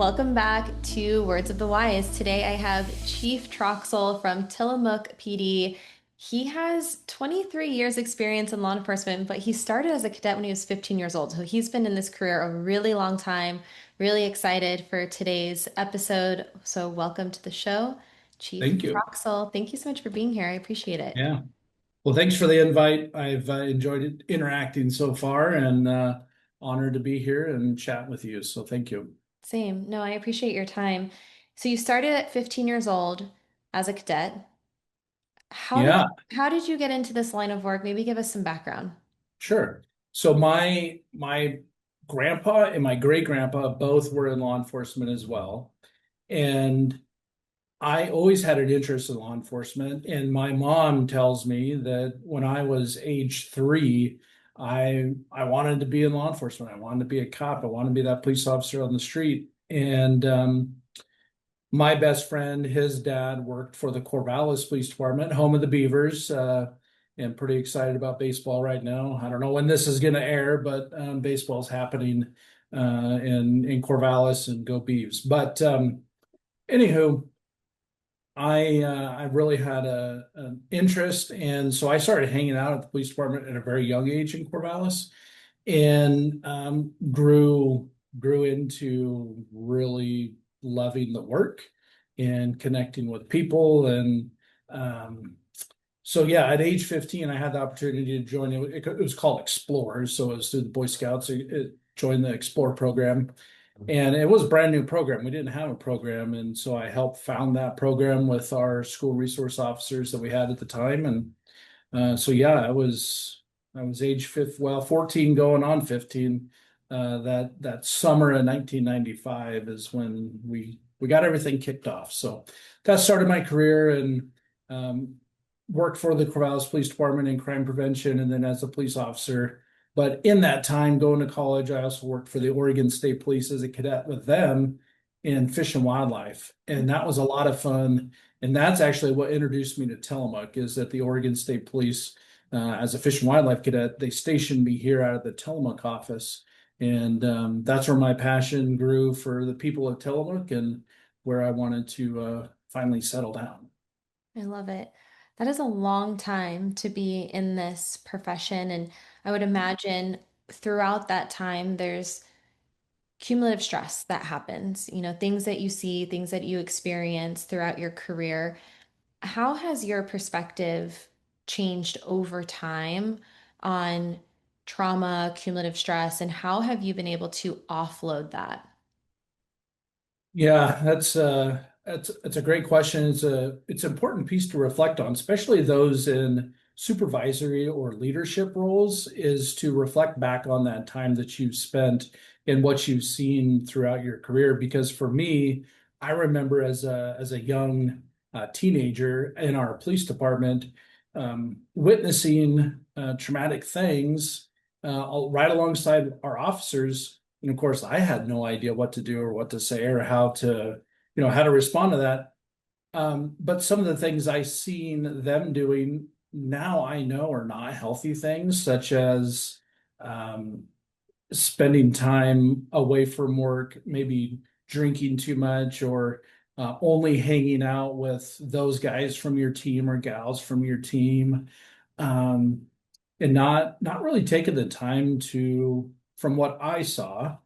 Welcome back to Words of the Wise. Today I have Chief Troxel from Tillamook PD. He has 23 years experience in law enforcement, but he started as a cadet when he was 15 years old. So he's been in this career a really long time. Really excited for today's episode. So welcome to the show, Chief Thank you. Troxel. Thank you so much for being here. I appreciate it. Yeah. Well, thanks for the invite. I've enjoyed it, interacting so far and honored to be here and chat with you. So thank you. Same. No, I appreciate your time. So you started at 15 years old as a cadet. How did Yeah, how did you get into this line of work? Maybe give us some background. sure. So my grandpa and my great grandpa both were in law enforcement as well. And I always had an interest in law enforcement. And my mom tells me that when I was age 3, I wanted to be in law enforcement. I wanted to be a cop. I wanted to be that police officer on the street. And my best friend, his dad worked for the Corvallis Police Department, home of the Beavers. And pretty excited about baseball right now. I don't know when this is going to air, but baseball's happening in Corvallis, and go Beavs. But anywho, I really had an interest, and so I started hanging out at the police department at a very young age in Corvallis, and grew into really loving the work and connecting with people, and um, so yeah, at age 15, I had the opportunity to join. It was called Explorers, so it was through the Boy Scouts. It joined the Explore program, and it was a brand new program. We didn't have a program. And so I helped found that program with our school resource officers that we had at the time. And so yeah, I was age fifth, well, 14 going on 15. That summer of 1995 is when we got everything kicked off. So that started my career, and um, worked for the Corvallis Police Department in crime prevention, and then as a police officer. But in that time, going to college, I also worked for the Oregon State Police as a cadet with them in fish and wildlife. And that was a lot of fun. And that's actually what introduced me to Tillamook, is that the Oregon State Police, as a fish and wildlife cadet, they stationed me here out of the Tillamook office. And that's where my passion grew for the people of Tillamook, and where I wanted to finally settle down. I love it. That is a long time to be in this profession, and I would imagine throughout that time there's cumulative stress that happens, things that you see, things that you experience throughout your career. How has your perspective changed over time on trauma, cumulative stress, and how have you been able to offload that? Yeah, that's a great question. It's an important piece to reflect on, especially those in supervisory or leadership roles, is to reflect back on that time that you've spent and what you've seen throughout your career. Because for me, I remember as a young teenager in our police department, witnessing traumatic things right alongside our officers. And of course, I had no idea what to do or what to say or how to respond to that. But some of the things I seen them doing now, I know are not healthy things, such as um, spending time away from work, maybe drinking too much, or only hanging out with those guys from your team or gals from your team, um, and not really taking the time to, from what I saw,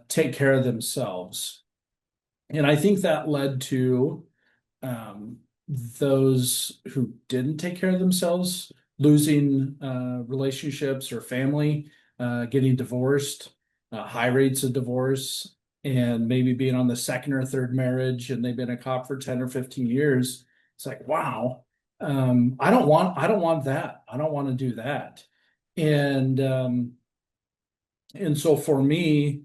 take care of themselves. And I think that led to um, those who didn't take care of themselves losing relationships or family, getting divorced, high rates of divorce, and maybe being on the second or third marriage, and they've been a cop for 10 or 15 years. It's like, wow, I don't want that. I don't want to do that. And and so for me,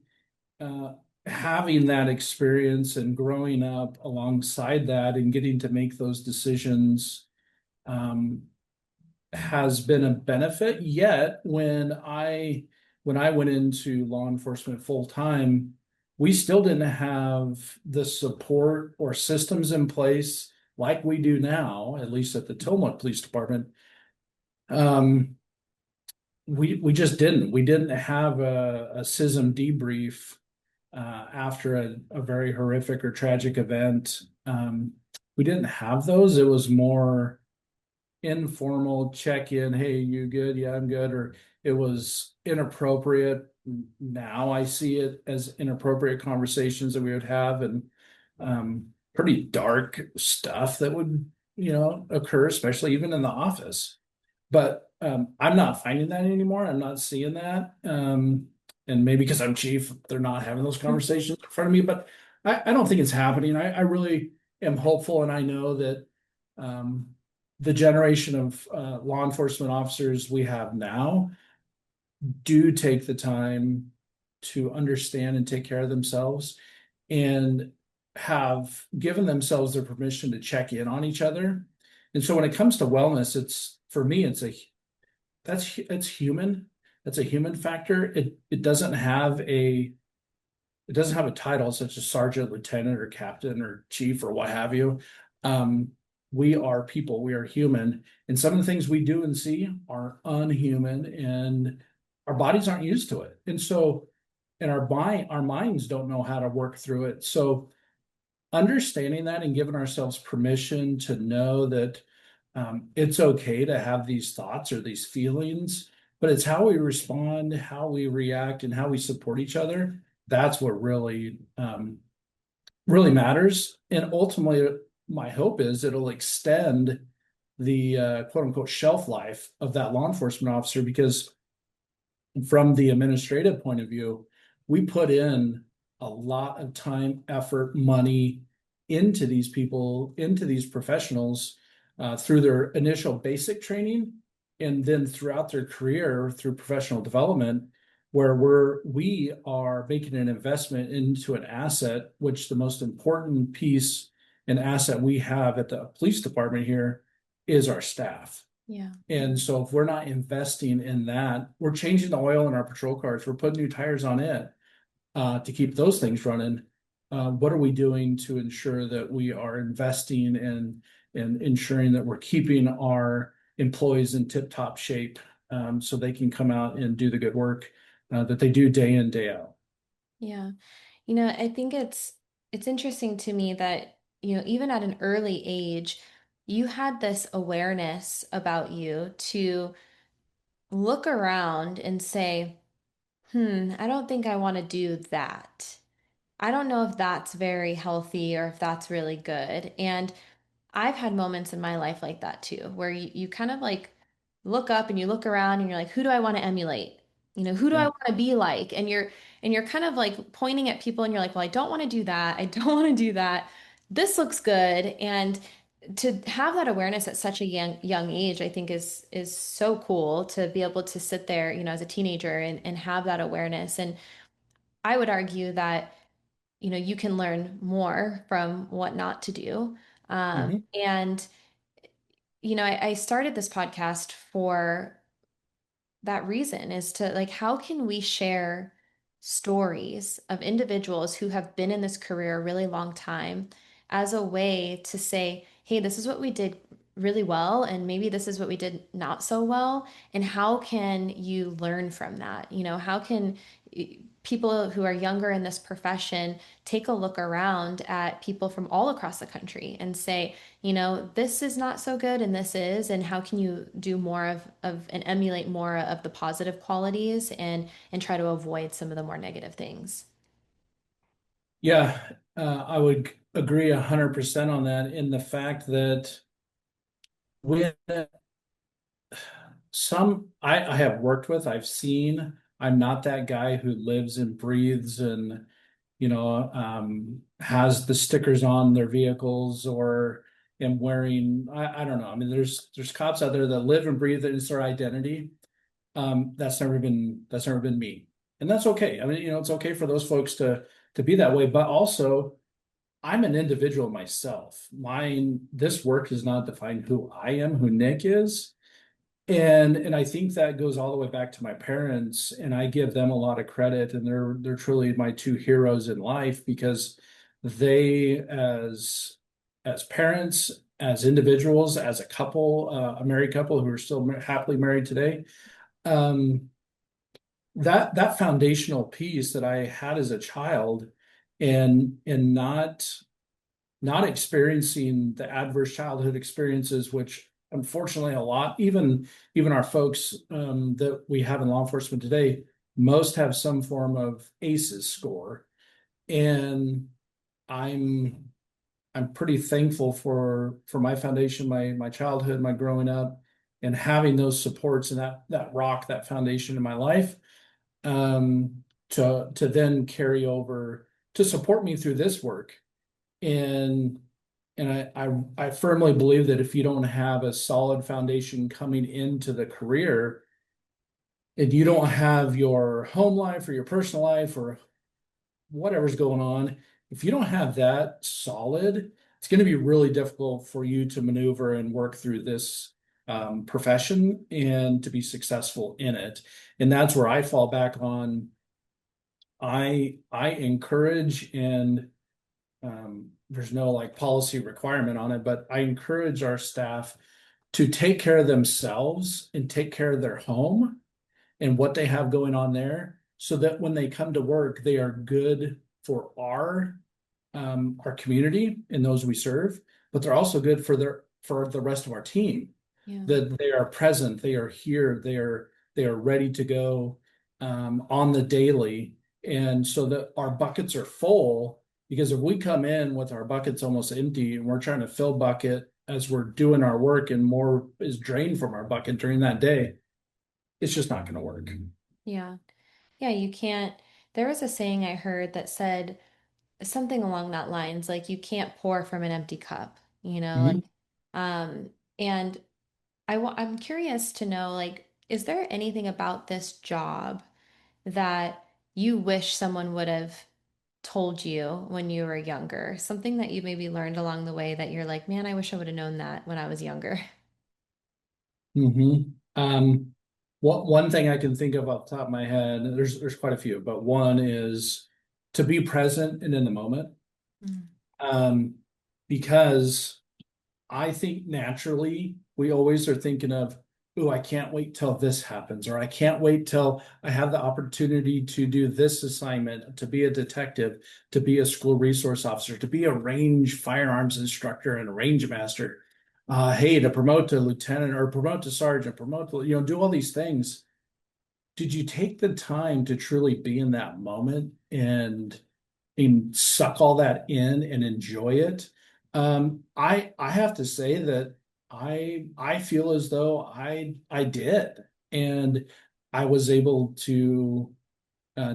uh, having that experience and growing up alongside that and getting to make those decisions um, has been a benefit. Yet when I went into law enforcement full time, we still didn't have the support or systems in place like we do now, at least at the Tillamook Police Department. Um, we just didn't. We didn't have a CISM debrief after a very horrific or tragic event. We didn't have those. It was more informal check in. Hey, you good? Yeah, I'm good. Or it was inappropriate. Now I see it as inappropriate conversations that we would have, and pretty dark stuff that would, occur, especially even in the office. But I'm not finding that anymore. I'm not seeing that. And maybe because I'm chief, they're not having those conversations in front of me. But I don't think it's happening. I really am hopeful, and I know that um, the generation of law enforcement officers we have now do take the time to understand and take care of themselves and have given themselves their permission to check in on each other. And so when it comes to wellness, it's for me, it's human. That's a human factor. It doesn't have a title such as sergeant, lieutenant, or captain, or chief, or what have you. Um, we are people. We are human, and some of the things we do and see are unhuman, and our bodies aren't used to it. And so, and our minds don't know how to work through it. So, understanding that and giving ourselves permission to know that it's okay to have these thoughts or these feelings, but it's how we respond, how we react, and how we support each other. That's what really matters. And ultimately, my hope is it'll extend the quote unquote shelf life of that law enforcement officer, because from the administrative point of view, we put in a lot of time, effort, money into these people, into these professionals through their initial basic training, and then throughout their career through professional development, where we are making an investment into an asset, which the most important piece and asset we have at the police department here is our staff. Yeah. And so if we're not investing in that, we're changing the oil in our patrol cars, we're putting new tires on it to keep those things running. What are we doing to ensure that we are investing in ensuring that we're keeping our employees in tip-top shape so they can come out and do the good work that they do day in, day out? Yeah. I think it's interesting to me that, even at an early age, you had this awareness about you to look around and say, I don't think I want to do that. I don't know if that's very healthy or if that's really good. And I've had moments in my life like that too, where you kind of like look up and you look around and you're like, who do I want to emulate? Who do I Yeah. want to be like? And you're kind of like pointing at people and you're like, well, I don't want to do that. I don't want to do that. This looks good. And to have that awareness at such a young age, I think is so cool to be able to sit there, as a teenager and have that awareness. And I would argue that, you can learn more from what not to do. Mhm. And I started this podcast for that reason, is to like, how can we share stories of individuals who have been in this career a really long time as a way to say, hey, this is what we did really well, and maybe this is what we did not so well, and how can you learn from that? How can people who are younger in this profession take a look around at people from all across the country and say, this is not so good and this is, and how can you do more of and emulate more of the positive qualities and try to avoid some of the more negative things. Yeah, I would agree 100% on that, in the fact that when I have worked with, I've seen, I'm not that guy who lives and breathes and, has the stickers on their vehicles, or am wearing, I don't know. I mean, there's cops out there that live and breathe it. It's their identity. That's never been me. And that's okay. I mean, it's okay for those folks to be that way, but also I'm an individual myself. This work does not define who I am, who Nick is. And I think that goes all the way back to my parents, and I give them a lot of credit, and they're truly my two heroes in life, because they, as parents, as individuals, as a couple, a married couple who are still happily married today, um, that foundational piece that I had as a child, and not experiencing the adverse childhood experiences, which unfortunately a lot, even our folks that we have in law enforcement today, most have some form of ACEs score, and I'm I'm pretty thankful for my foundation, my childhood, my growing up, and having those supports and that rock, that foundation in my life, to then carry over to support me through this work. And I firmly believe that if you don't have a solid foundation coming into the career, and you don't have your home life or your personal life or whatever's going on, if you don't have that solid, it's going to be really difficult for you to maneuver and work through this profession and to be successful in it. And that's where I fall back on. I encourage, and there's no like policy requirement on it, but I encourage our staff to take care of themselves and take care of their home and what they have going on there, so that when they come to work, they are good for our community and those we serve, but they're also good for the rest of our team. Yeah. That they are present, they are here, they are ready to go on the daily, and so that our buckets are full. Because if we come in with our buckets almost empty and we're trying to fill bucket as we're doing our work and more is drained from our bucket during that day, it's just not going to work. Yeah. Yeah, you can't. There was a saying I heard that said something along that lines, like you can't pour from an empty cup, like, Mhm. um, and I'm curious to know, like, is there anything about this job that you wish someone would have told you when you were younger? Something that you maybe learned along the way that you're like, man, I wish I would have known that when I was younger. Mm-hmm. One thing I can think of off the top of my head, there's quite a few, but one is to be present and in the moment. Mm. Um, because I think naturally we always are thinking of, oh, I can't wait till this happens, or I can't wait till I have the opportunity to do this assignment, to be a detective, to be a school resource officer, to be a range firearms instructor and a range master. Hey, to promote to lieutenant or promote to sergeant, promote to, do all these things. Did you take the time to truly be in that moment and suck all that in and enjoy it? I have to say that I feel as though I did, and I was able to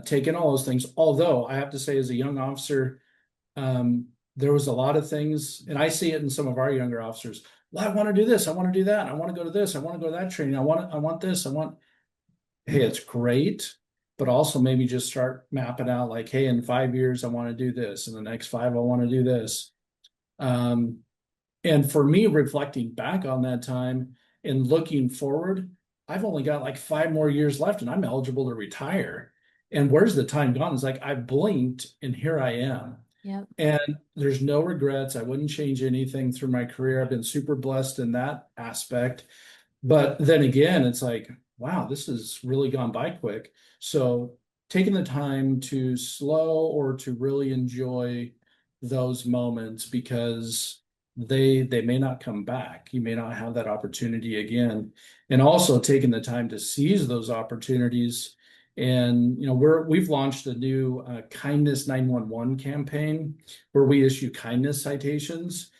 take in all those things. Although I have to say, as a young officer, there was a lot of things, and I see it in some of our younger officers. Well, I want to do this, I want to do that, I want to go to this, I want to go to that training, I want this, I want. Hey, it's great, but also maybe just start mapping out like, hey, in 5 years I want to do this, in the next five I want to do this. Um, and for me, reflecting back on that time and looking forward, I've only got like 5 more years left and I'm eligible to retire. And where's the time gone? It's like I blinked and here I am. Yep. And there's no regrets. I wouldn't change anything through my career. I've been super blessed in that aspect. But then again, it's like, wow, this has really gone by quick. So taking the time to slow or to really enjoy those moments, because they may not come back. You may not have that opportunity again. And also taking the time to seize those opportunities. And we've launched a new kindness 911 campaign where we issue kindness citations,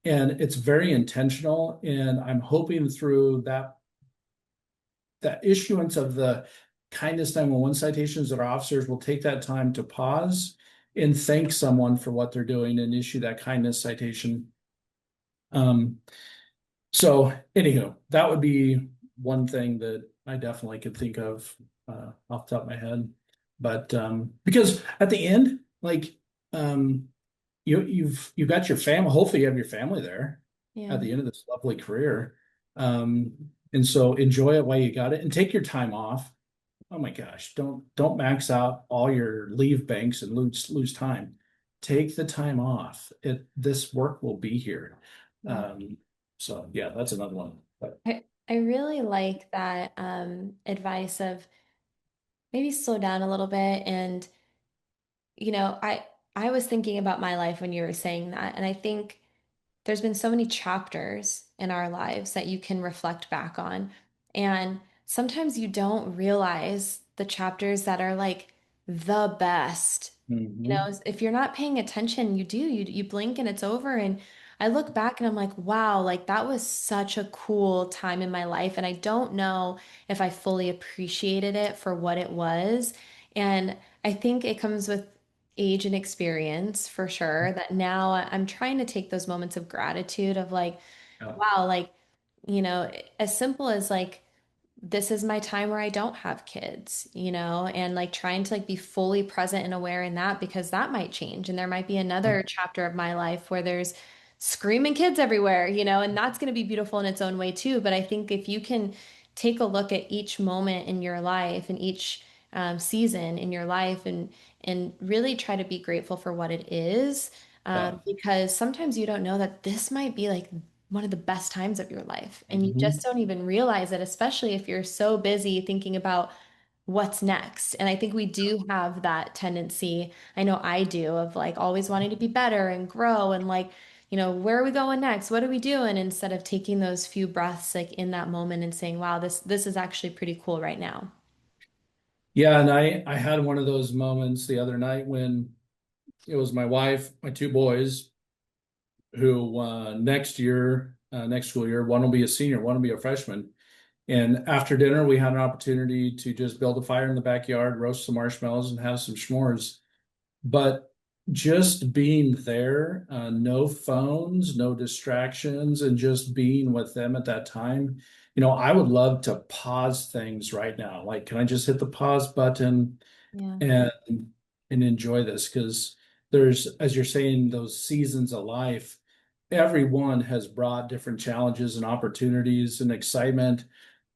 and it's very intentional. And I'm hoping through that issuance of the kindness 911 citations that our officers will take that time to pause and thank someone for what they're doing and issue that kindness citation. Um, so anywho, that would be one thing that I definitely could think of off the top of my head. But because at the end, like, um, you've got your family. Hopefully, you have your family there Yeah. at the end of this lovely career. And so enjoy it while you got it, and take your time off. Oh my gosh, don't max out all your leave banks and lose time. Take the time off. This work will be here. Yeah. Um, so yeah, that's another one. But I really like that advice of maybe slow down a little bit. And, you know, I was thinking about my life when you were saying that, and I think there's been so many chapters in our lives that you can reflect back on. And sometimes you don't realize the chapters that are like the best. You Hmm. know, if you're not paying attention, you blink and it's over. And I look back and I'm like, wow, like that was such a cool time in my life. And I don't know if I fully appreciated it for what it was. And I think it comes with age and experience for sure, that now I'm trying to take those moments of gratitude of like, Yeah. wow, like, you know, as simple as like, this is my time where I don't have kids, you know, and like trying to like be fully present and aware in that, because that might change. And there might be another chapter of my life where there's screaming kids everywhere, you know, and that's going to be beautiful in its own way too. But I think if you can take a look at each moment in your life and each season in your life, and really try to be grateful for what it is, Yeah. because sometimes you don't know that this might be like one of the best times of your life. And you Hmm. just don't even realize it, especially if you're so busy thinking about what's next. And I think we do have that tendency, I know I do, of like always wanting to be better and grow and like, you know, where are we going next? What are we doing? Instead of taking those few breaths like in that moment and saying, wow, this is actually pretty cool right now. Yeah, and I had one of those moments the other night when it was my wife, my two boys, who next school year, one will be a senior, one will be a freshman. And after dinner, we had an opportunity to just build a fire in the backyard, roast some marshmallows, and have some s'mores. But just being there, no phones, no distractions, and just being with them at that time. I would love to pause things right now. Like, can I just hit the pause button Yeah. and enjoy this? Because there's, as you're saying, those seasons of life, everyone has brought different challenges and opportunities and excitement.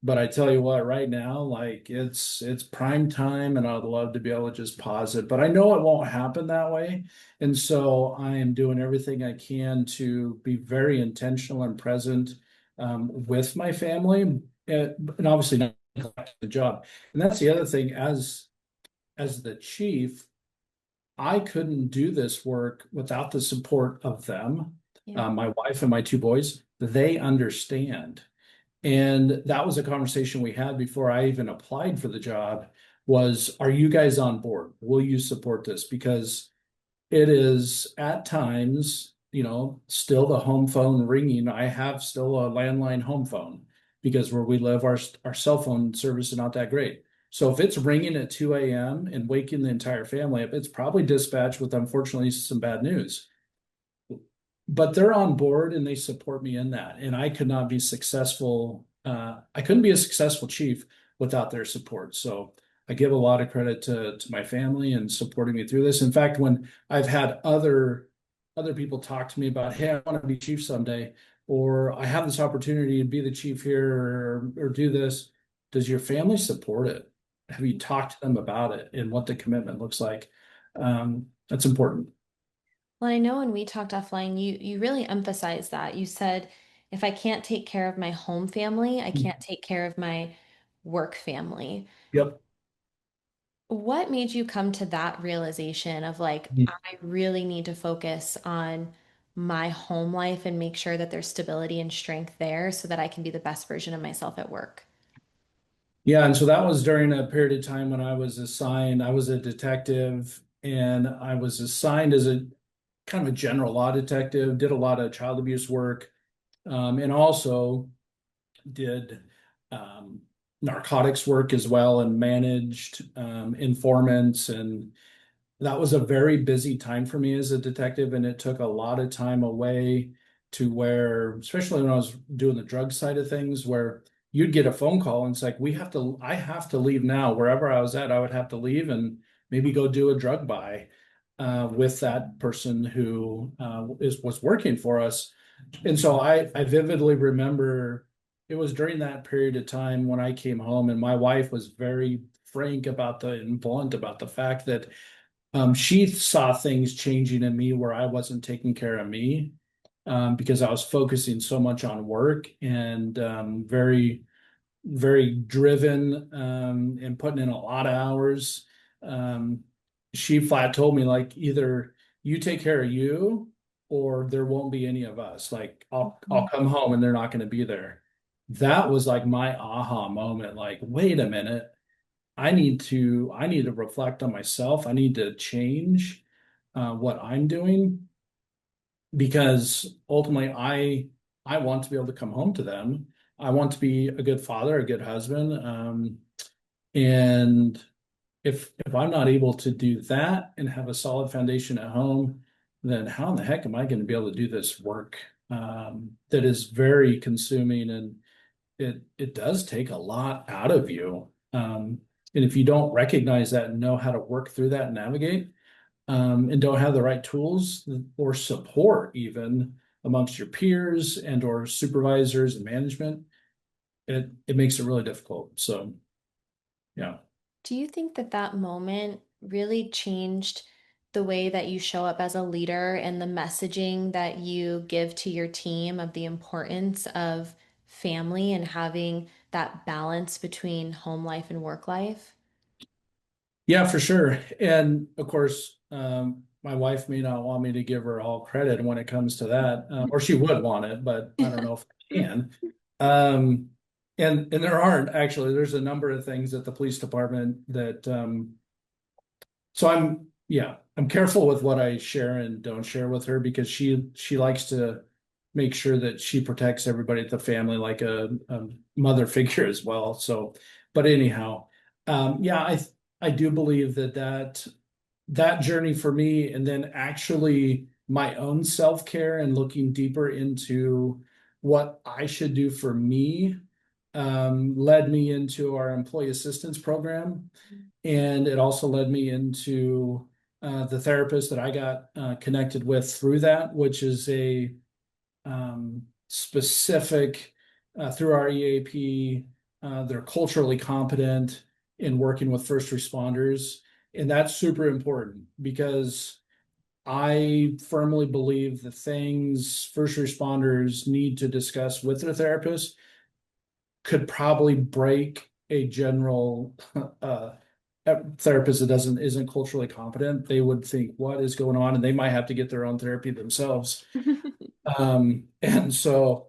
But I tell you what, right now, like it's prime time, and I'd love to be able to just pause it. But I know it won't happen that way. And so I am doing everything I can to be very intentional and present with my family, and obviously not neglect the job. And that's the other thing, as the chief, I couldn't do this work without the support of them, Yeah. my wife and my two boys. They understand. And that was a conversation we had before I even applied for the job was, are you guys on board? Will you support this? Because it is at times, still the home phone ringing. I have still a landline home phone because where we live, our cell phone service is not that great. So if it's ringing at 2 a.m. and waking the entire family up, it's probably dispatched with unfortunately some bad news. But they're on board and they support me in that. And I could not be successful. I couldn't be a successful chief without their support. So I give a lot of credit to my family and supporting me through this. In fact, when I've had other people talk to me about, hey, I want to be chief someday, or I have this opportunity to be the chief here, or do this, does your family support it? Have you talked to them about it and what the commitment looks like? That's important. Well, I know when we talked offline, you really emphasized that. You said, if I can't take care of my home family, I can't take care of my work family. Yep. What made you come to that realization of like, I really need to focus on my home life and make sure that there's stability and strength there so that I can be the best version of myself at work? Yeah, and so that was during a period of time when I was a detective, and I was assigned as a kind of a general law detective, did a lot of child abuse work, and also did um, narcotics work as well, and managed informants. And that was a very busy time for me as a detective, and it took a lot of time away to where, especially when I was doing the drug side of things, where you'd get a phone call and it's like, I have to leave now. Wherever I was at, I would have to leave and maybe go do a drug buy with that person who was working for us. And so I vividly remember it was during that period of time when I came home, and my wife was very frank about and blunt about the fact that she saw things changing in me where I wasn't taking care of me, because I was focusing so much on work, and very very driven, and putting in a lot of hours. Um, she flat told me like either you take care of you or there won't be any of us. Like I'll Mhm. come home and they're not going to be there. That was like my aha moment. Like, wait a minute, I need to reflect on myself. I need to change what I'm doing because ultimately I want to be able to come home to them. I want to be a good father, a good husband. And if I'm not able to do that and have a solid foundation at home, then how in the heck am I going to be able to do this work that is very consuming, and it does take a lot out of you. And if you don't recognize that and know how to work through that and navigate, and don't have the right tools or support even amongst your peers and or supervisors and management, it makes it really difficult. So yeah. Do you think that that moment really changed the way that you show up as a leader and the messaging that you give to your team of the importance of family and having that balance between home life and work life? Yeah, for sure. And of course, my wife may not want me to give her all credit when it comes to that, or she would want it, but I don't know if I can. Um, and there aren't actually. There's a number of things at the police department that so I'm careful with what I share and don't share with her because she likes to make sure that she protects everybody at the family like a mother figure as well. So, but anyhow, yeah, I do believe that journey for me, and then actually my own self-care and looking deeper into what I should do for me, led me into our employee assistance program, and it also led me into the therapist that I got connected with through that, which is a specific through our EAP. They're culturally competent in working with first responders, and that's super important because I firmly believe the things first responders need to discuss with their therapist could probably break a general therapist that doesn't isn't culturally competent. They would think, what is going on? And they might have to get their own therapy themselves. And so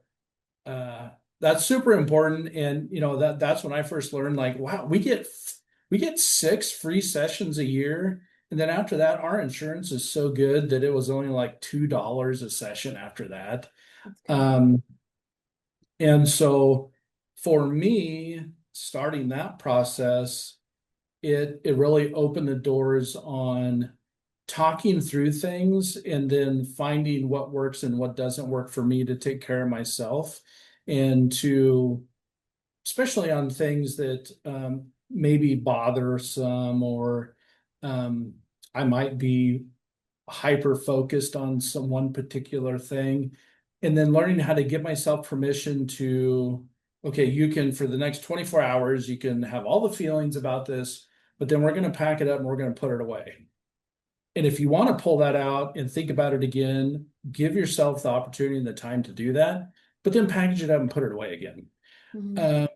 uh, that's super important. And you know that's when I first learned, like, wow, we get 6 free sessions a year. And then after that, our insurance is so good that it was only like $2 a session after that. That's great. Um, and so for me, starting that process, it really opened the doors on talking through things and then finding what works and what doesn't work for me to take care of myself, and to especially on things that may be bothersome, or um, I might be hyper focused on some one particular thing, and then learning how to give myself permission to, okay, you can, for the next 24 hours, you can have all the feelings about this, but then we're going to pack it up and we're going to put it away. And if you want to pull that out and think about it again, give yourself the opportunity and the time to do that, but then package it up and put it away again. Mhm. Uh,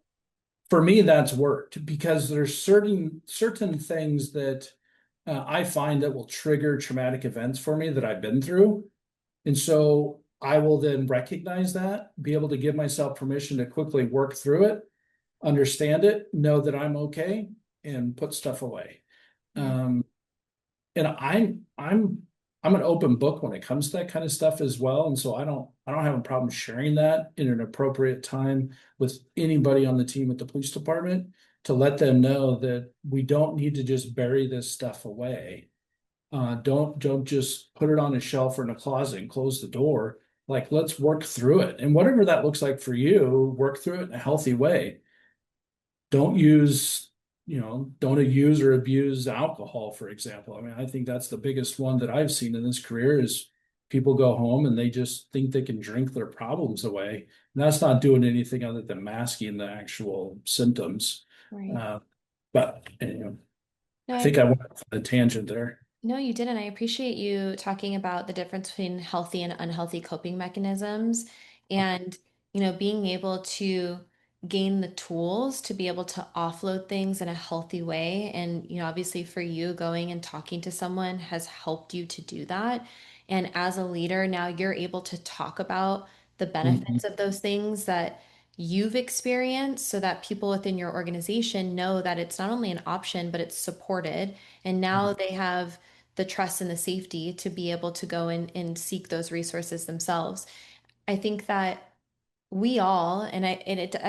for me, that's worked because there's certain things that I find that will trigger traumatic events for me that I've been through. And so I will then recognize that, be able to give myself permission to quickly work through it, understand it, know that I'm okay, and put stuff away. Yeah. Um, and I'm an open book when it comes to that kind of stuff as well. And so I don't have a problem sharing that in an appropriate time with anybody on the team at the police department, to let them know that we don't need to just bury this stuff away. Don't just put it on a shelf or in a closet and close the door. Like, let's work through it. And whatever that looks like for you, work through it in a healthy way. Don't use, don't use or abuse alcohol, for example. I mean, I think that's the biggest one that I've seen in this career is people go home and they just think they can drink their problems away. And that's not doing anything other than masking the actual symptoms. Right. Uh, but No, I I think I went off on a tangent there. No, you didn't. I appreciate you talking about the difference between healthy and unhealthy coping mechanisms and, being able to gain the tools to be able to offload things in a healthy way. And, obviously for you, going and talking to someone has helped you to do that. And as a leader, now you're able to talk about the Mhm. benefits of those things that you've experienced so that people within your organization know that it's not only an option, but it's supported. And now they have the trust and the safety to be able to go in and seek those resources themselves. I think that we all, I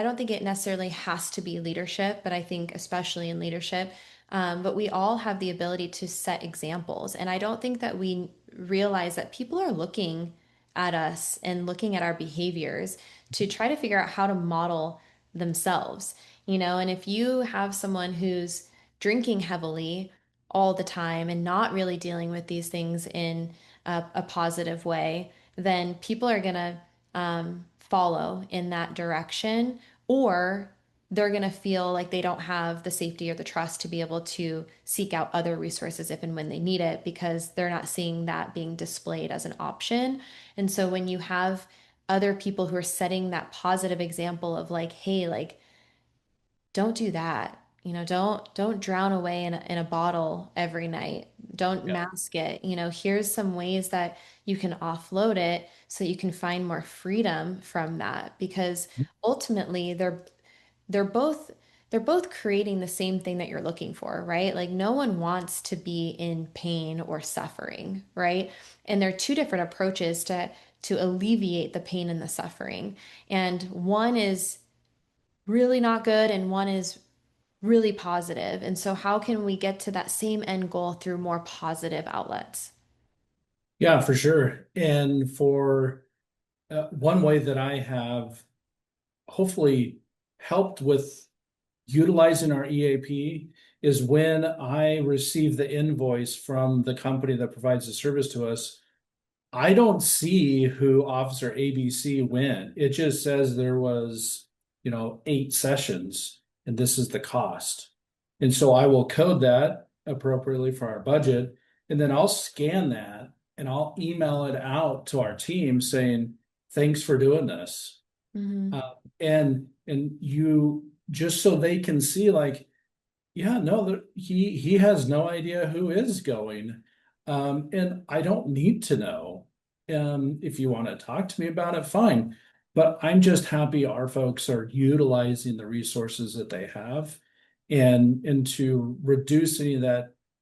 don't think it necessarily has to be leadership, but I think especially in leadership, but we all have the ability to set examples. And I don't think that we realize that people are looking at us and looking at our behaviors to try to figure out how to model themselves, and if you have someone who's drinking heavily all the time and not really dealing with these things in a positive way, then people are going to follow in that direction, or they're going to feel like they don't have the safety or the trust to be able to seek out other resources if and when they need it because they're not seeing that being displayed as an option. And so when you have other people who are setting that positive example of like, hey, like, don't do that. Don't drown away in a bottle every night. Don't Yeah. mask it. Here's some ways that you can offload it so you can find more freedom from that because ultimately they're both they're both creating the same thing that you're looking for, right? Like no one wants to be in pain or suffering, right? And there are two different approaches to alleviate the pain and the suffering. And one is really not good and one is really positive. And so, how can we get to that same end goal through more positive outlets? Yeah, for sure. And for one way that I have hopefully helped with utilizing our EAP is when I receive the invoice from the company that provides the service to us. I don't see who Officer ABC went. It just says there was, 8 sessions and this is the cost. And so I will code that appropriately for our budget. And then I'll scan that and I'll email it out to our team saying, thanks for doing this. Hmm. And you just so they can see like, yeah, no, he has no idea who is going. And I don't need to know. If you want to talk to me about it, fine. But I'm just happy our folks are utilizing the resources that they have and to reduce any of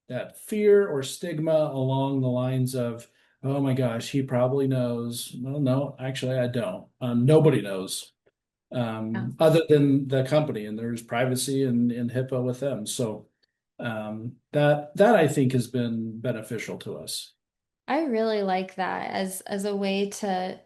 that fear or stigma along the lines of, oh my gosh, he probably knows. Well, no, actually I don't. Nobody knows Yeah. other than the company, and there's privacy and HIPAA with them. So that I think has been beneficial to us. I really like that as a way to.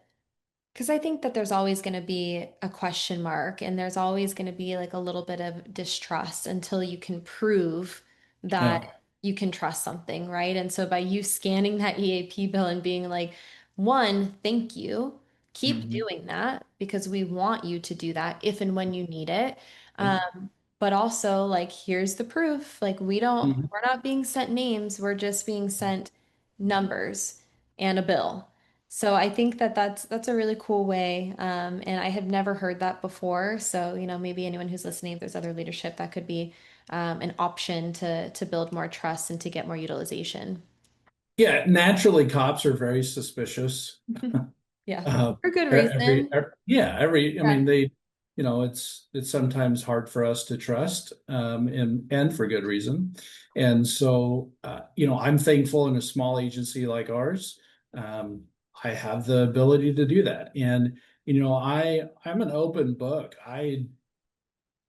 Because I think that there's always going to be a question mark and there's always going to be like a little bit of distrust until you can prove Yeah. that you can trust something, right? And so by you scanning that EAP bill and being like, one, thank you, keep Mhm. doing that because we want you to do that if and when you need it. Yep. But also, like, here's the proof. Like, Mhm. we're not being sent names, we're just being sent numbers and a bill. So I think that that's a really cool way, and I had never heard that before. So maybe anyone who's listening, if there's other leadership, that could be an option to build more trust and to get more utilization. Yeah, naturally, cops are very suspicious. Yeah, Uh, for good every, reason. yeah, I Yeah. mean, it's sometimes hard for us to trust, and for good reason. And so, I'm thankful in a small agency like ours, um, I have the ability to do that. And, I'm an open book.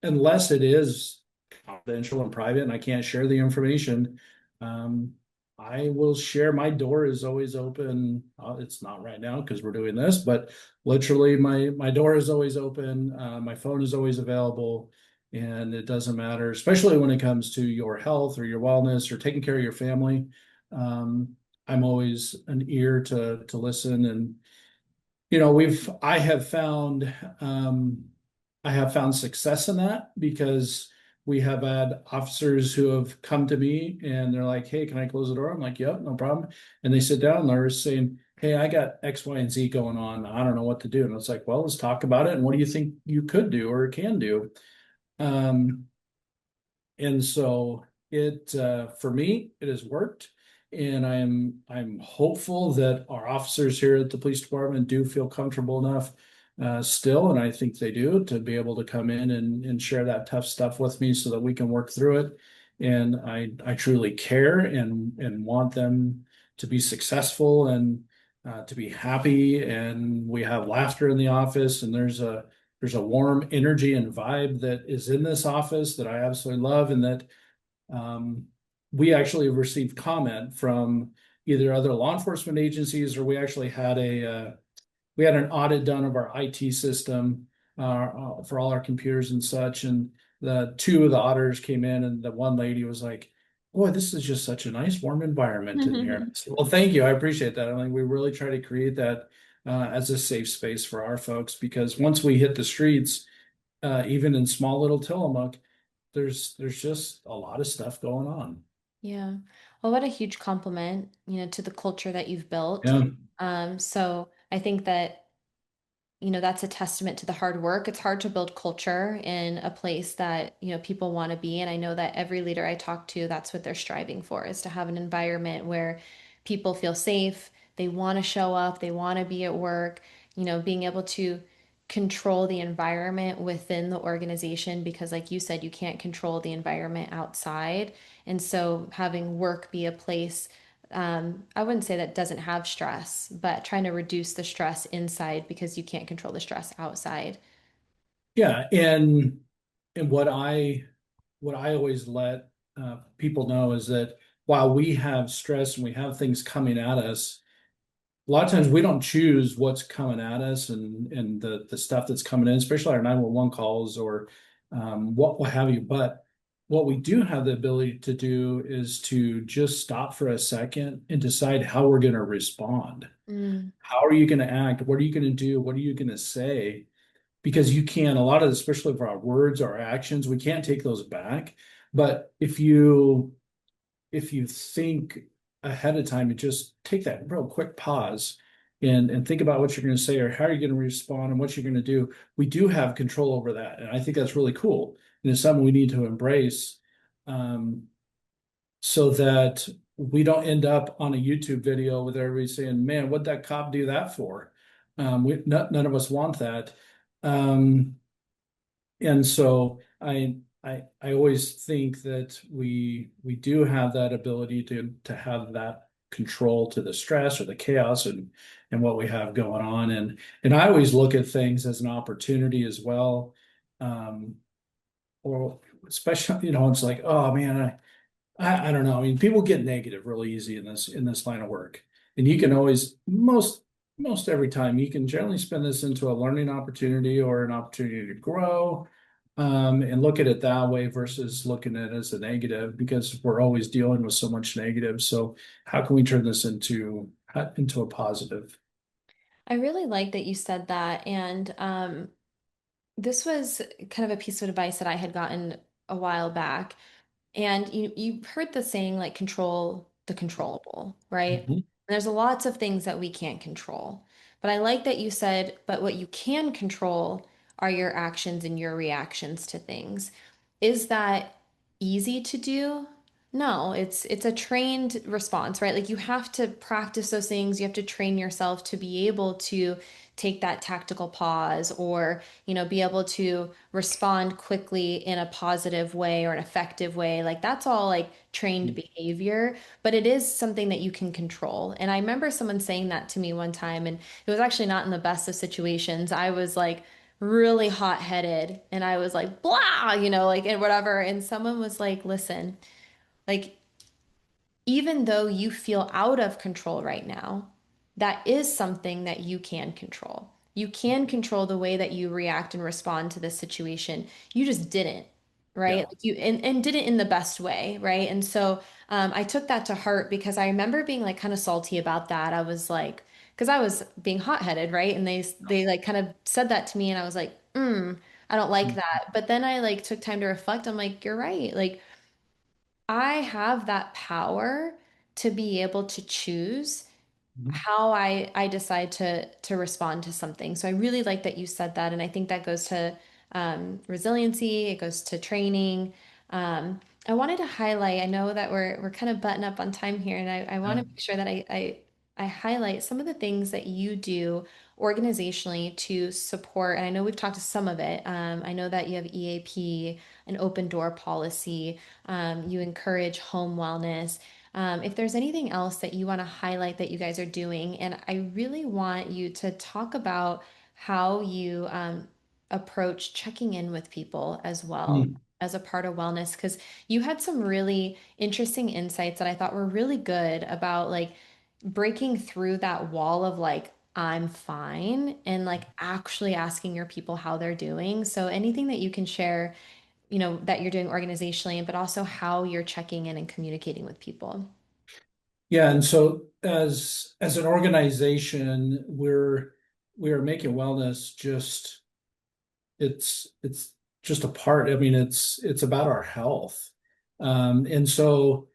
Unless it is confidential and private and I can't share the information, um, I will share. My door is always open. It's not right now because we're doing this, but literally my door is always open. My phone is always available, and it doesn't matter, especially when it comes to your health or your wellness or taking care of your family. Um, I'm always an ear to listen and I have found I have found success in that because we have had officers who have come to me and they're like, "Hey, can I close the door?" I'm like, "Yep, no problem." And they sit down and they're saying, hey, I got X, Y, and Z going on. I don't know what to do. And it's like, well, let's talk about it. And what do you think you could do or can do? Um, and so for me, it has worked. And I'm hopeful that our officers here at the police department do feel comfortable enough still, and I think they do, to be able to come in and share that tough stuff with me so that we can work through it. And I truly care and want them to be successful and to be happy. And we have laughter in the office, and there's a warm energy and vibe that is in this office that I absolutely love, and that um, we actually received comment from either other law enforcement agencies, or we had an audit done of our IT system for all our computers and such. And the two of the auditors came in, and the one lady was like, "Boy, this is just such a nice, warm environment in here." I said, well, thank you. I appreciate that. I think we really try to create that as a safe space for our folks, because once we hit the streets, even in small little Tillamook, there's just a lot of stuff going on. Yeah. Well, what a huge compliment, to the culture that you've built. Yeah. So I think that that's a testament to the hard work. It's hard to build culture in a place that, people want to be. And I know that every leader I talk to, that's what they're striving for, is to have an environment where people feel safe, they want to show up, they want to be at work, being able to control the environment within the organization, because like you said, you can't control the environment outside. And so having work be a place, I wouldn't say that doesn't have stress, but trying to reduce the stress inside because you can't control the stress outside. Yeah, and what I always let people know is that while we have stress and we have things coming at us, a lot of times we don't choose what's coming at us, and the stuff that's coming in, especially our 911 calls or what have you. But what we do have the ability to do is to just stop for a second and decide how we're going to respond. Mm, How are you going to act? What are you going to do? What are you going to say? Because you can, a lot of, especially for our words, our actions, we can't take those back. But if you think ahead of time and just take that real quick pause and think about what you're going to say or how you're going to respond and what you're going to do, we do have control over that. And I think that's really cool. And it's something we need to embrace, um, so that we don't end up on a YouTube video with everybody saying, man, what'd that cop do that for? None of us want that. Um, and so I always think that we do have that ability to have that control to the stress or the chaos and what we have going on. And I always look at things as an opportunity as well. Um, or especially, it's like, oh man, I don't know. I mean, people get negative really easy in this line of work, and you can always most every time you can generally spin this into a learning opportunity or an opportunity to grow, and look at it that way versus looking at it as a negative, because we're always dealing with so much negative. So how can we turn this into a positive? I really like that you said that. And this was kind of a piece of advice that I had gotten a while back. And you've heard the saying, like, control the controllable, right? And Mhm. there's lots of things that we can't control. But I like that you said, but what you can control are your actions and your reactions to things. Is that easy to do? No, it's a trained response, right? Like, you have to practice those things. You have to train yourself to be able to take that tactical pause, or, be able to respond quickly in a positive way or an effective way. Like, that's all like trained behavior, but it is something that you can control. And I remember someone saying that to me one time, and it was actually not in the best of situations. I was like really hot-headed and I was like, blah, like, and whatever. And someone was like, listen, like, even though you feel out of control right now, that is something that you can control. You can control the way that you react and respond to this situation. You just didn't, right? Yeah. Like, and did it in the best way, right? And so I took that to heart because I remember being like kind of salty about that. I was like, because I was being hot-headed, right? And they like kind of said that to me, and I was like, I don't like that. But then I like took time to reflect. I'm like, you're right. Like, I have that power to be able to choose Mhm. how I decide to respond to something. So I really like that you said that, and I think that goes to resiliency. It goes to training. I wanted to highlight. I know that we're kind of button up on time here, and I want Yeah. to make sure that I highlight some of the things that you do organizationally to support. And I know we've talked to some of it. I know that you have EAP, an open door policy. You encourage home wellness. If there's anything else that you want to highlight that you guys are doing, and I really want you to talk about how you approach checking in with people as well Mm. as a part of wellness, because you had some really interesting insights that I thought were really good about like breaking through that wall of like, I'm fine, and like actually asking your people how they're doing. So anything that you can share, that you're doing organizationally, but also how you're checking in and communicating with people. Yeah, and so as an organization, we are making wellness just it's just a part. I mean, it's about our health. And so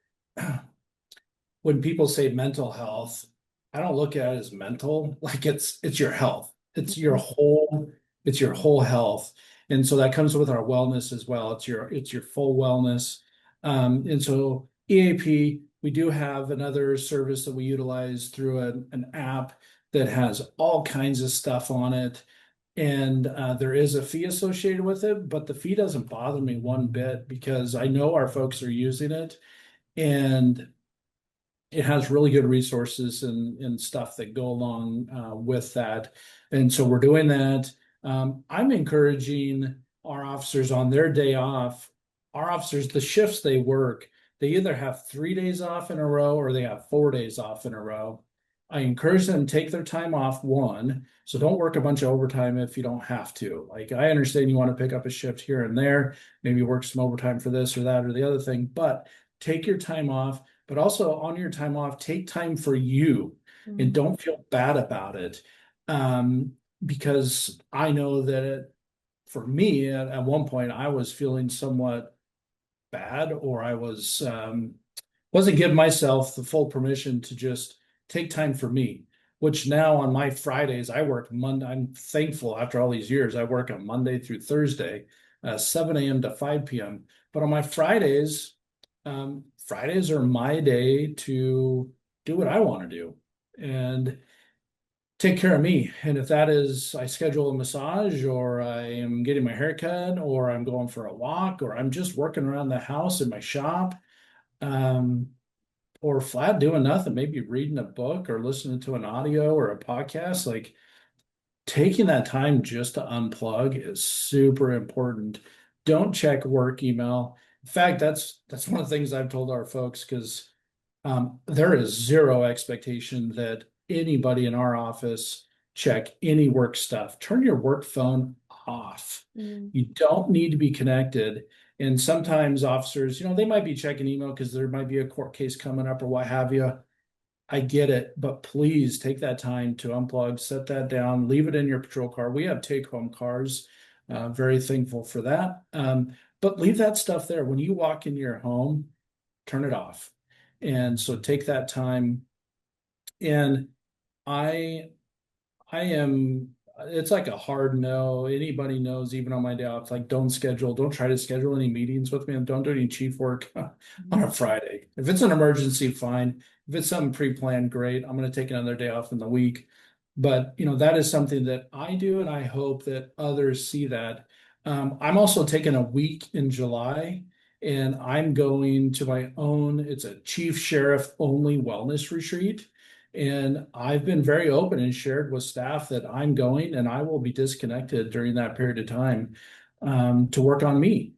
when people say mental health, I don't look at it as mental, like it's your health. It's your whole health. And so that comes with our wellness as well. It's your full wellness. And so EAP, we do have another service that we utilize through an app that has all kinds of stuff on it. And there is a fee associated with it, but the fee doesn't bother me one bit because I know our folks are using it. And it has really good resources and stuff that go along with that. And so we're doing that. I'm encouraging our officers on their day off, our officers, the shifts they work, they either have 3 days off in a row or they have 4 days off in a row. I encourage them to take their time off, one. So don't work a bunch of overtime if you don't have to. Like, I understand you want to pick up a shift here and there, maybe work some overtime for this or that or the other thing, but take your time off, but also on your time off, take time for you and Mm, don't feel bad about it. Um, because I know that for me, at one point, I was feeling somewhat bad, or I wasn't giving myself the full permission to just take time for me. Which now on my Fridays, I work Monday. I'm thankful after all these years, I work on Monday through Thursday, 7 a.m. to 5 p.m. But on my Fridays, Fridays are my day to do what I want to do and take care of me. And if that is, I schedule a massage, or I am getting my hair cut, or I'm going for a walk, or I'm just working around the house in my shop, um, or flat doing nothing, maybe reading a book or listening to an audio or a podcast, like taking that time just to unplug is super important. Don't check work email. In fact, that's one of the things I've told our folks because there is zero expectation that anybody in our office check any work stuff. Turn your work phone off. mm, You don't need to be connected. And sometimes officers, they might be checking email because there might be a court case coming up or what have you. I get it, but please take that time to unplug, set that down, leave it in your patrol car. We have take-home cars. Very thankful for that. But leave that stuff there. When you walk in your home, turn it off. And so take that time. And I I am, it's like a hard no. Anybody knows, even on my day off, it's like don't try to schedule any meetings with me and don't do any chief work on a Friday. If it's an emergency, fine. If it's something pre-planned, great. I'm going to take another day off in the week. But, that is something that I do, and I hope that others see that. I'm also taking a week in July, and I'm going to my own, it's a chief sheriff only wellness retreat. And I've been very open and shared with staff that I'm going and I will be disconnected during that period of time to work on me.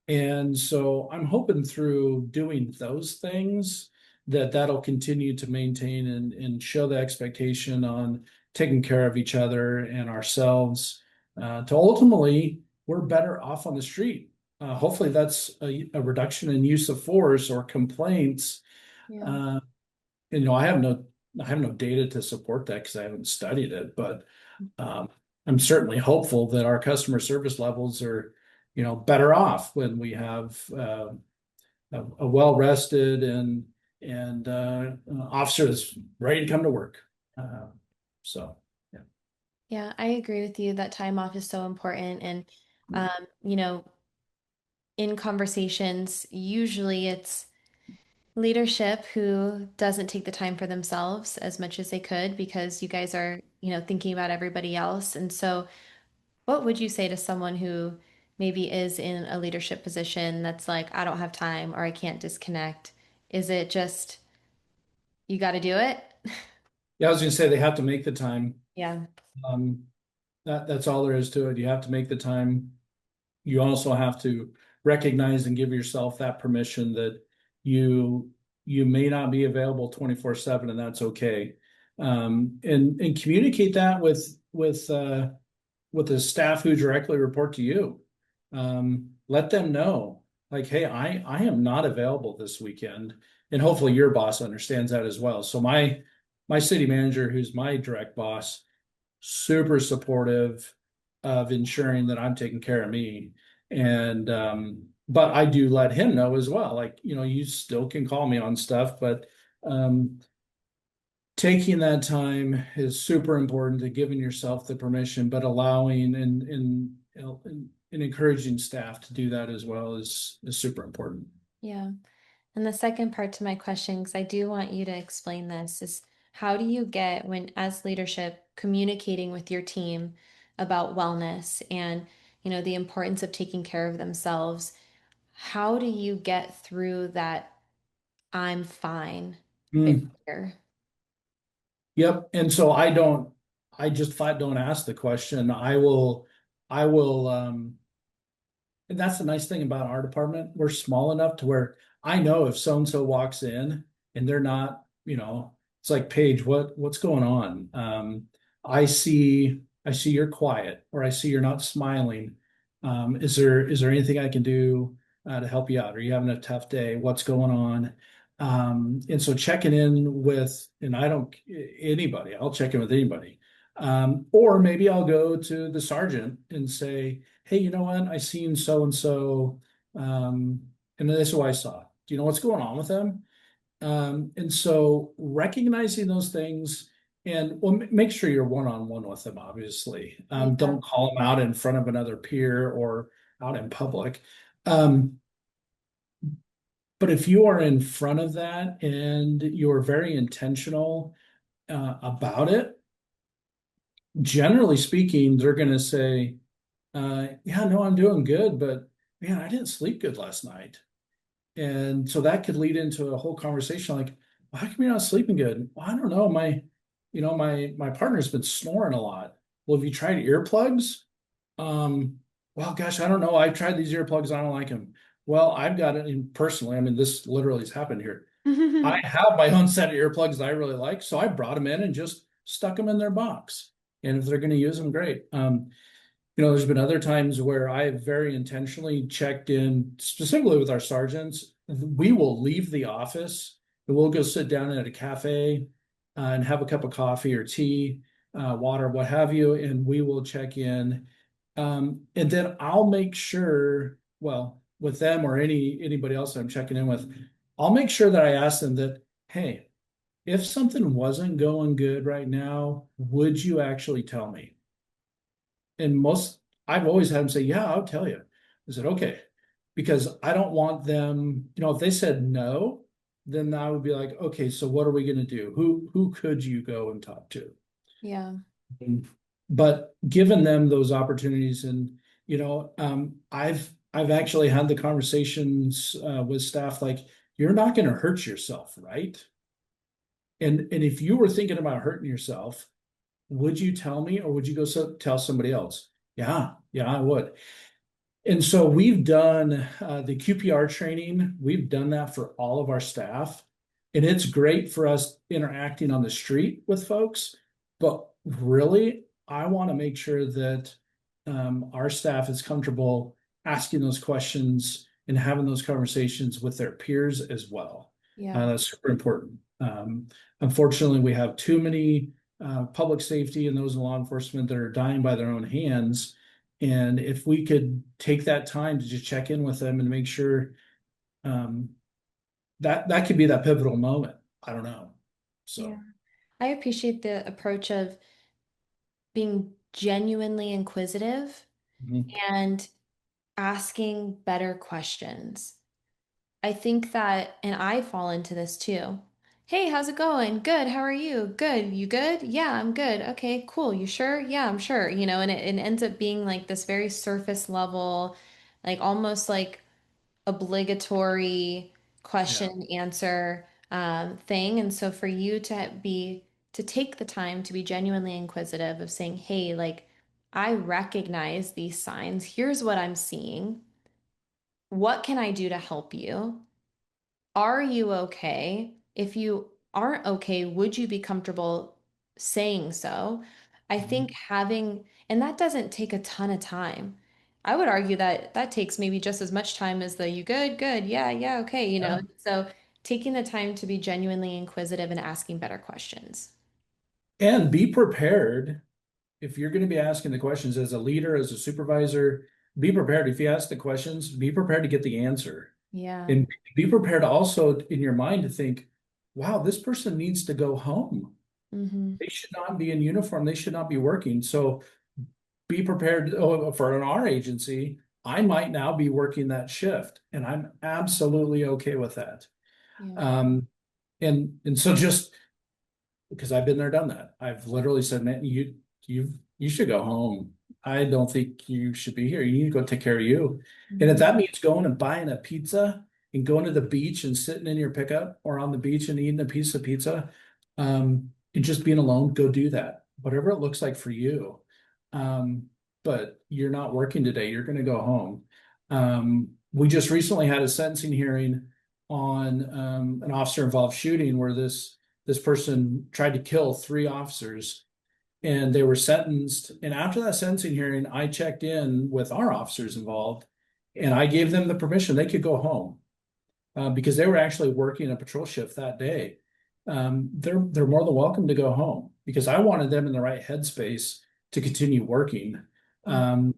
And so I'm hoping through doing those things that that'll continue to maintain and show the expectation on taking care of each other and ourselves to ultimately we're better off on the street. Hopefully that's a reduction in use of force or complaints. yeah. Uh, and I have no data to support that because I haven't studied it, but um, I'm certainly hopeful that our customer service levels are, better off when we have a well rested and and officer that's ready to come to work. Uh, so, yeah. Yeah, I agree with you that time off is so important. And, you know, in conversations, usually it's leadership who doesn't take the time for themselves as much as they could because you guys are, thinking about everybody else. And so, what would you say to someone who maybe is in a leadership position that's like, I don't have time or I can't disconnect? Is it just you got to do it? Yeah, I was going to say they have to make the time. Yeah. Um, that's all there is to it. You have to make the time. You also have to recognize and give yourself that permission that you you may not be available 24/7, and that's okay. And communicate that with the staff who directly report to you. Let them know, like, hey, I am not available this weekend, and hopefully your boss understands that as well. So my city manager, who's my direct boss, super supportive of ensuring that I'm taking care of me. And but I do let him know as well. Like, you still can call me on stuff, but um taking that time is super important to giving yourself the permission, but allowing and encouraging staff to do that as well is super important. Yeah. And the second part to my question, because I do want you to explain this, is how do you get when, as leadership, communicating with your team about wellness and, the importance of taking care of themselves? How do you get through that I'm fine Mm, barrier? yep. And so I just flat don't ask the question. I will and that's the nice thing about our department. We're small enough to where I know if so and so walks in and they're not, it's like, Paige, what's going on? I see you're quiet, or I see you're not smiling. Is there anything I can do to help you out? Are you having a tough day? What's going on? And so checking in with, and I don't anybody, I'll check in with anybody. Or maybe I'll go to the sergeant and say, hey, you know what? I seen so and so, and this is what I saw. Do you know what's going on with them? And so recognizing those things, and well, make sure you're one on one with them, obviously. Yeah. Don't call them out in front of another peer or out in public. Um, but if you are in front of that and you're very intentional about it, generally speaking, they're going to say, yeah, no, I'm doing good, but man, I didn't sleep good last night. And so that could lead into a whole conversation like, well, how come you're not sleeping good? Well, I don't know. My partner's been snoring a lot. Well, have you tried earplugs? Um, well, gosh, I don't know. I've tried these earplugs. I don't like them. Well, I've got it in personally. I mean, this literally has happened here. I have my own set of earplugs that I really like. So I brought them in and just stuck them in their box. And if they're going to use them, great. There's been other times where I have very intentionally checked in specifically with our sergeants. We will leave the office and we'll go sit down at a cafe and have a cup of coffee or tea, water, what have you, and we will check in. And then I'll make sure, well, with them or anybody else I'm checking in with, I'll make sure that I ask them that, hey, if something wasn't going good right now, would you actually tell me? And I've always had them say, yeah, I'll tell you. I said, okay, because I don't want them, if they said no, then I would be like, okay, so what are we going to do? Who could you go and talk to? Yeah. And- but given them those opportunities, and I've actually had the conversations with staff like, you're not going to hurt yourself, right? And if you were thinking about hurting yourself, would you tell me, or would you go tell somebody else? Yeah, yeah, I would. And so we've done the QPR training. We've done that for all of our staff. And it's great for us interacting on the street with folks. But really, I want to make sure that our staff is comfortable asking those questions and having those conversations with their peers as well. Yeah. That's super important. Unfortunately, we have too many public safety and those in law enforcement that are dying by their own hands. And if we could take that time to just check in with them and make sure, um, that could be that pivotal moment. I don't know. Yeah. So I appreciate the approach of being genuinely inquisitive mhm. and asking better questions. I think that, and I fall into this too. Hey, how's it going? Good. How are you? Good. You good? Yeah, I'm good. Okay, cool. You sure? Yeah, I'm sure. And it ends up being like this very surface level, like almost like obligatory Yeah. question and answer thing. And so for you to take the time to be genuinely inquisitive of saying, hey, like, I recognize these signs. Here's what I'm seeing. What can I do to help you? Are you okay? If you aren't okay, would you be comfortable saying so? I think Mhm. and that doesn't take a ton of time. I would argue that that takes maybe just as much time as the you good, good, yeah, yeah, okay, Yeah. So taking the time to be genuinely inquisitive and asking better questions. And be prepared if you're going to be asking the questions as a leader, as a supervisor, be prepared. If you ask the questions, be prepared to get the answer. Yeah. And be prepared also in your mind to think, wow, this person needs to go home. Mm-hmm. They should not be in uniform. They should not be working. So be prepared. Oh, for our agency, I might now be working that shift, and I'm absolutely okay with that. Yeah. Um, and so just because I've been there, done that. I've literally said, man, you should go home. I don't think you should be here. You need to go take care of you. And if Mm-hmm. that means going and buying a pizza and going to the beach and sitting in your pickup or on the beach and eating a piece of pizza, and just being alone, go do that. Whatever it looks like for you. Um, but you're not working today. You're going to go home. We just recently had a sentencing hearing on an officer involved shooting where this person tried to kill three officers and they were sentenced. And after that sentencing hearing, I checked in with our officers involved and I gave them the permission they could go home because they were actually working a patrol shift that day. They're more than welcome to go home because I wanted them in the right headspace to continue working.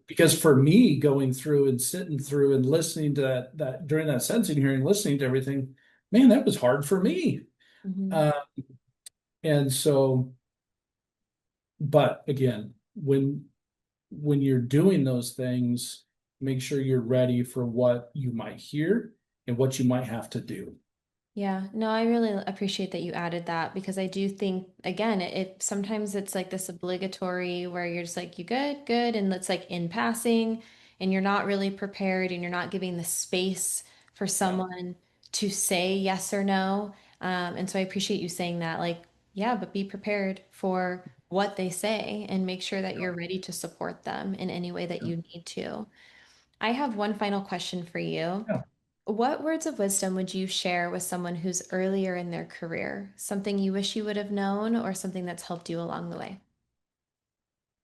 Because for me, going through and sitting through and listening to that during that sentencing hearing, listening to everything, man, that was hard for me. Mm-hmm. Uh, and so, but again, when you're doing those things, make sure you're ready for what you might hear and what you might have to do. Yeah, no, I really appreciate that you added that because I do think again, sometimes it's like this obligatory where you're just like, you good, good, and it's like in passing, and you're not really prepared and you're not giving the space for Yeah. someone to say yes or no. And so I appreciate you saying that, like, yeah, but be prepared for what they say and make sure that Yeah. you're ready to support them in any way that Yeah. you need to. I have one final question for you. Yeah. What words of wisdom would you share with someone who's earlier in their career? Something you wish you would have known or something that's helped you along the way?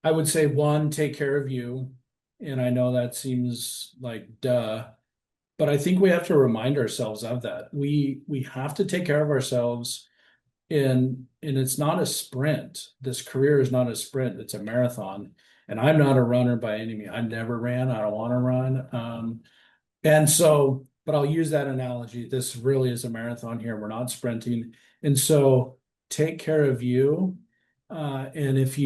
I would say one, take care of you. And I know that seems like duh, but I think we have to remind ourselves of that. We have to take care of ourselves and it's not a sprint. This career is not a sprint, it's a marathon. And I'm not a runner by any means. I never ran. I don't want to run. And so, but I'll use that analogy. This really is a marathon here. We're not sprinting. And so take care of you. And if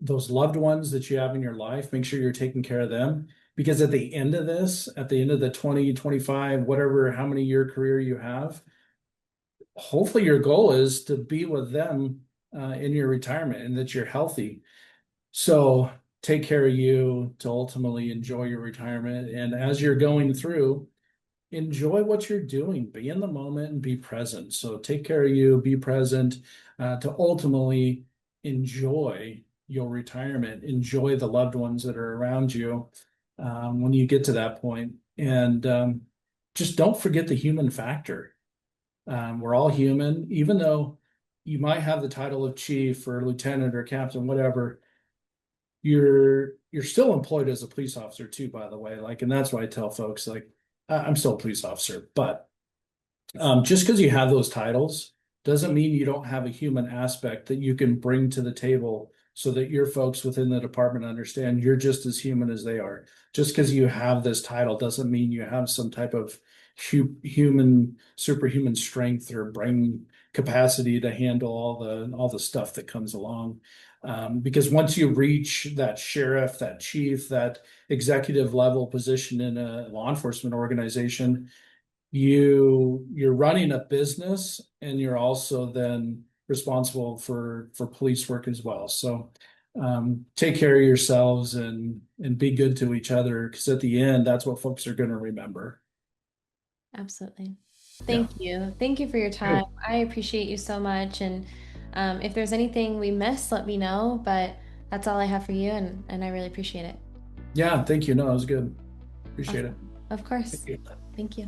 those loved ones that you have in your life, make sure you're taking care of them. Because at the end of this, at the end of the 20, 25, whatever, how many year career you have, hopefully your goal is to be with them in your retirement and that you're healthy. So take care of you to ultimately enjoy your retirement. And as you're going through, enjoy what you're doing, be in the moment and be present. So take care of you, be present to ultimately enjoy your retirement, enjoy the loved ones that are around you when you get to that point. And just don't forget the human factor. We're all human, even though you might have the title of chief or lieutenant or captain, whatever, you're still employed as a police officer too, by the way. Like, and that's why I tell folks, like, I'm still a police officer, but just because you have those titles doesn't mean you don't have a human aspect that you can bring to the table so that your folks within the department understand you're just as human as they are. Just because you have this title doesn't mean you have some type of human superhuman strength or brain capacity to handle all the stuff that comes along. Because once you reach that sheriff, that chief, that executive level position in a law enforcement organization, you're running a business and you're also then responsible for police work as well. So take care of yourselves and be good to each other because at the end, that's what folks are going to remember. Absolutely. Yeah. Thank you. Thank you for your time. Good. I appreciate you so much. And if there's anything we missed, let me know. But that's all I have for you, and I really appreciate it. Yeah, thank you. No, it was good. Appreciate it. Awesome. Of Thank course. you. Thank you.